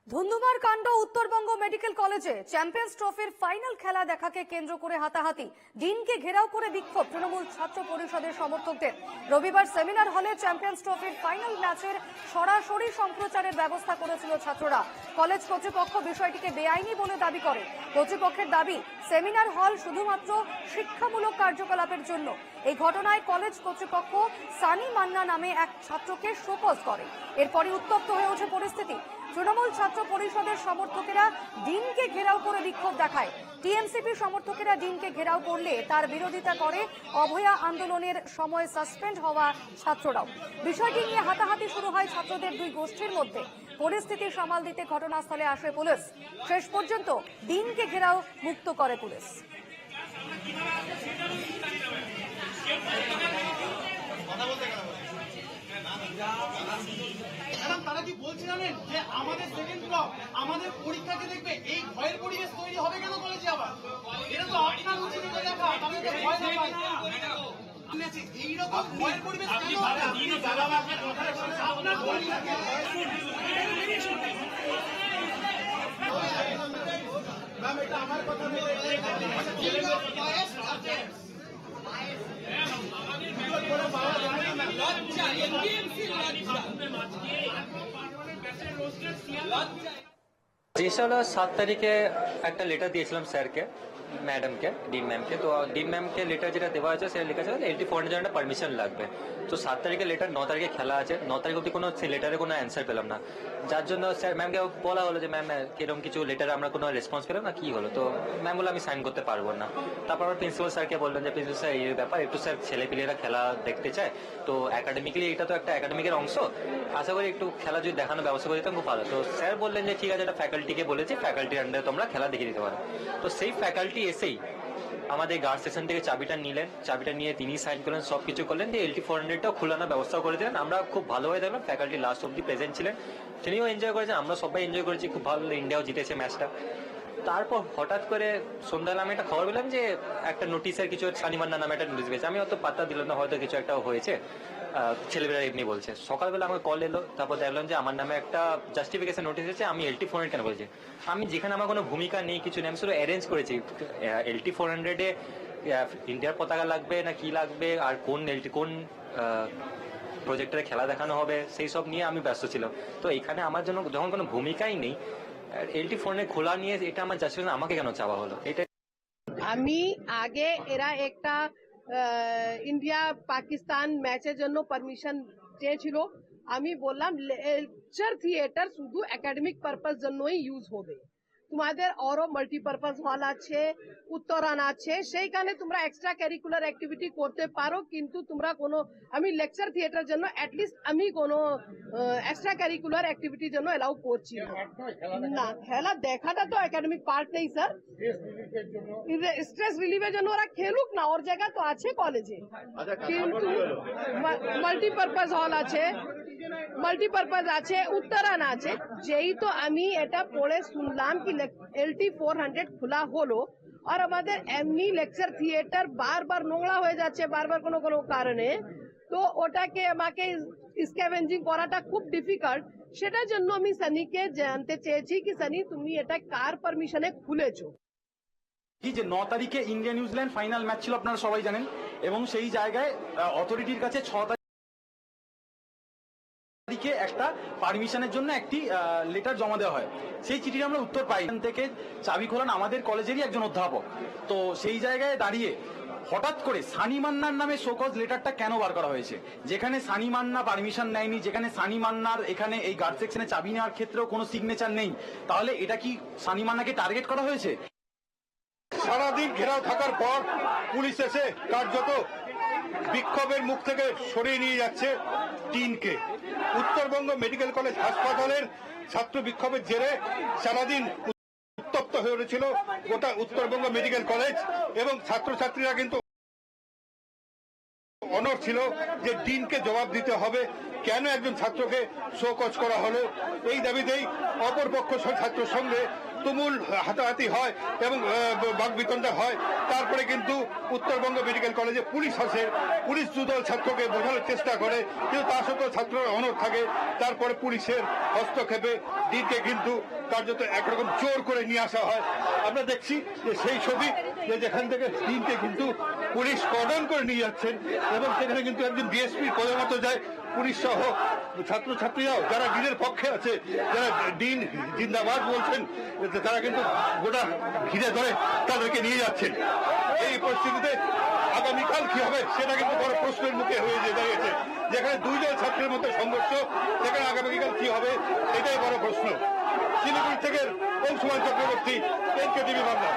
ধুন্ধুমার কাণ্ড উত্তরবঙ্গ মেডিকেল কলেজে চ্যাম্পিয়ন্স ট্রফির ফাইনাল খেলা দেখাকে কেন্দ্র করে হাতাহাতি, ডিনকে ঘেরাও করে বিক্ষোভ তৃণমূল ছাত্র পরিষদের সমর্থকদের। রবিবার সেমিনার হলে চ্যাম্পিয়ন্স ট্রফির ফাইনাল ম্যাচের সরাসরি সম্প্রচারের ব্যবস্থা করেছিল ছাত্ররা। কলেজ কর্তৃপক্ষ বিষয়টিকে বেআইনি বলে দাবি করে। কর্তৃপক্ষের দাবি, সেমিনার হল শুধুমাত্র শিক্ষামূলক কার্যকলাপের জন্য। এই ঘটনায় কলেজ কর্তৃপক্ষ সানি মান্না নামে এক ছাত্রকে শোকজ করে। এরপরই উত্তপ্ত হয়ে ওঠে পরিস্থিতি। তৃণমূল ছাত্র পরিষদের সমর্থকেরা ডিনকে ঘেরাও করে বিক্ষোভ দেখায়। টিএমসিপি সমর্থকেরা ডিনকে ঘেরাও করলে তার বিরোধিতা করে অভয়া আন্দোলনের সময় সাসপেন্ড হওয়া ছাত্ররাও। বিষয়টি নিয়ে হাতাহাতি শুরু হয় ছাত্রদের দুই গোষ্ঠীর মধ্যে। পরিস্থিতি সামাল দিতে ঘটনাস্থলে আসে পুলিশ। শেষ পর্যন্ত ডিনকে ঘেরাও মুক্ত করে পুলিশ। তারা কি বলছে জানেন যে আমাদের সেকেন্ড ব্লক আমাদের পরীক্ষাকে দেখবে, এই ভয়ের পরিবেশ তৈরি হবে কেন কলেজে? আবার এটা তো আপনার উচিত দেখা, তাদের ভয় না পায়। এইরকম ভয়ের পরিবেশ আপনার পরীক্ষাকে আমার কথা যেসব 7 তারিখে একটা লেটার দিয়েছিলাম স্যারকে, ম্যাডামকে, ডিন ম্যামকে। তো ডিন ম্যামকে লেটার যেটা দেওয়া আছে সেটা লেখা আছে LT400 জন্য একটা পারমিশন লাগবে। তো 7 তারিখে লেটার, 9 তারিখে খেলা আছে। 9 তারিখ অব্দি কোনো লেটারে কোনো অ্যান্সার পেলাম না, যার জন্য স্যার ম্যামকে বলা হলো যে ম্যাম কিরকম কিছু লেটারে আমরা কোনো রেসপন্স পেলাম না, কি হলো? তো ম্যাম বলে আমি সাইন করতে পারবো না। তারপর আমার প্রিন্সিপাল স্যারকে বললেন যে প্রিন্সিপাল স্যার এই ব্যাপার, একটু স্যার ছেলেপিলেরা খেলা দেখতে চায়, তো একাডেমিক্যালি এটা তো একটা একাডেমিকের অংশ, আশা করি একটু খেলা যদি দেখানোর ব্যবস্থা করে দিতাম খুব ভালো। তো স্যার বললেন যে ঠিক আছে, এটা ফ্যাকাল্টিকে বলেছি, ফ্যাকাল্টির আন্ডারে তোমরা খেলা দেখিয়ে দিতে পারো। তো সেই ফ্যাকাল্টি এসেই আমাদের গার্ড সেকশন থেকে চাবিটা নিলেন, চাবিটা নিয়ে তিনি সাইন করলেন, সবকিছু করলেন, দিয়ে LT400টাও খোলানোর ব্যবস্থা করে দিলেন। আমরা খুব ভালোভাবে দেখলাম, ফ্যাকাল্টি লাস্ট অব্দি প্রেজেন্ট ছিলেন, তিনিও এনজয় করেছেন, আমরা সবাই এনজয় করেছি, খুব ভালো, ইন্ডিয়াও জিতেছে ম্যাচটা। তারপর হঠাৎ করে সন্ধ্যাবেলা আমি একটা খবর পেলাম যে একটা নোটিশের কিছু, সানি মান্না নামে একটা নোটিশ পেয়েছে। আমি অত পাত্তা দিলাম না, হয়তো কিছু একটা হয়েছে, ছেলেমেয়েরা এমনি বলছে। সকালবেলা আমার কল এলো, তারপর দেখলাম যে আমার নামে একটা জাস্টিফিকেশন নোটিশ এসেছে, আমি LT400 কেন বলছি। আমি যেখানে আমার কোনো ভূমিকা নেই, কিছু নেই, আমি শুধু অ্যারেঞ্জ করেছি। LT400-এ ইন্ডিয়ার পতাকা লাগবে না কি লাগবে, আর কোন প্রজেক্টরে খেলা দেখানো হবে, সেই সব নিয়ে আমি ব্যস্ত ছিলাম। তো এখানে আমার জন্য যখন কোনো ভূমিকাই নেই, LT400 খোলা নিয়ে এটা আমার জাস্টিফিকেশন আমাকে কেন চাওয়া হলো? এটা আমি আগে এরা একটা ইন্ডিয়া পাকিস্তান ম্যাচের জন্য পারমিশন চেয়েছিল। আমি বললাম লেকচার থিয়েটার শুধু একাডেমিক পারপাস জন্যই ইউজ হবে, তোমাদের আরো মাল্টিপারপাস হল আছে, উত্তরায়ণ আছে, সেইখানে তোমরা এক্সট্রা ক্যারিকুলার অ্যাক্টিভিটি করতে পারো, কিন্তু তোমরা কোনো, আমি লেকচার থিয়েটার জন্য অ্যাটলিস্ট আমি কোনো এক্সট্রা ক্যারিকুলার অ্যাক্টিভিটির জন্য এলাউ করছি না। খেলা দেখাটা তো একাডেমিক পার্ট নেই স্যার, স্ট্রেস রিলিভের জন্য ওরা খেলুক না, ওর জায়গা তো আছে কলেজে, কিন্তু মাল্টিপারপাস হল আছে, মাল্টিপারপাস আছে, উত্তরায়ণ আছে। যেই তো আমি এটা পড়ে শুনলাম কি LT400 খোলা হলো, আর আমাদের এমনি লেকচার থিয়েটার বারবার নোংরা হয়ে যাচ্ছে, বারবার কোনো কোনো কারণে, তো ওটাকে আমাকে স্ক্যাভেঞ্জিং করাটা খুব ডিফিকাল্ট। সেটার জন্য আমি সানিকে জানতে চেয়েছি কি সানি, তুমি এটা কার পারমিশনে খুলেছো? কি যে 9 তারিখে ইন্ডিয়া নিউজিল্যান্ড ফাইনাল ম্যাচ ছিল, আপনারা সবাই জানেন, এবং সেই জায়গায় অথরিটির কাছে 6 তারিখে একটা পারমিশনের জন্য একটি লেটার জমা দেওয়া হয়। সেই চিঠির আমরা উত্তর পাই, এখান থেকে চাবি খোলান আমাদের কলেজেরই একজন অধ্যাপক। তো সেই জায়গায় দাঁড়িয়ে হঠাৎ করে সানি মান্নার নামে শোকজ লেটারটা কেন বার করা হয়েছে, যেখানে সানি মান্না পারমিশন নেয়নি, যেখানে সানি মান্নার এখানে এই গার্ড সেকশনে চাবি নেওয়ার ক্ষেত্রেও কোনো সিগনেচার নেই, তাহলে এটা কি সানি মান্নাকে টার্গেট করা হয়েছে? সারাদিন ঘেরাও থাকার পর পুলিশ এসে কার্যত বিক্ষোভের মুখ থেকে সরিয়ে নিয়ে যাচ্ছে টিনকে। উত্তরবঙ্গ মেডিকেল কলেজ হাসপাতালের ছাত্র বিক্ষোভের জেরে সারাদিন উত্তপ্ত হয়ে উঠেছিল গোটা উত্তরবঙ্গ মেডিকেল কলেজ, এবং ছাত্রছাত্রীরা কিন্তু অনড় ছিল যে ডিনকে জবাব দিতে হবে, কেন একজন ছাত্রকে শোকজ করা হলো। এই দাবিতেই অপরপক্ষ ছাত্র সঙ্গে তুমুল হাতাহাতি হয় এবং বাকবিতণ্ডা হয়। তারপরে কিন্তু উত্তরবঙ্গ মেডিকেল কলেজে পুলিশ আসে, পুলিশ দুদল ছাত্রকে বোঝানোর চেষ্টা করে, কিন্তু তা সত্ত্বেও ছাত্ররা অনড় থাকে। তারপরে পুলিশের হস্তক্ষেপে ডিনকে কিন্তু কার্যত একরকম জোর করে নিয়ে আসা হয়। আমরা দেখছি যে সেই ছবি, যে যেখান থেকে ডিনকে কিন্তু পুলিশ কর্ডন করে নিয়ে যাচ্ছেন এবং সেখানে কিন্তু একজন ডিএসপির পদের মতো যায়। পুলিশ সহ ছাত্রছাত্রীরাও যারা ডিনের পক্ষে আছে, যারা ডিন জিন্দাবাদ বলছেন, তারা কিন্তু গোটা ঘিরে ধরে তাদেরকে নিয়ে যাচ্ছেন। এই পরিস্থিতিতে আগামীকাল কি হবে সেটা কিন্তু বড় প্রশ্নের মুখে হয়ে দাঁড়িয়েছে। যেখানে দুইজন ছাত্রের মধ্যে সংঘর্ষ, সেখানে আগামীকাল কি হবে এটাই বড় প্রশ্ন। শিলিগুড়ি থেকে অংশুমান চক্রবর্তী, এনকে টিভি বাংলা।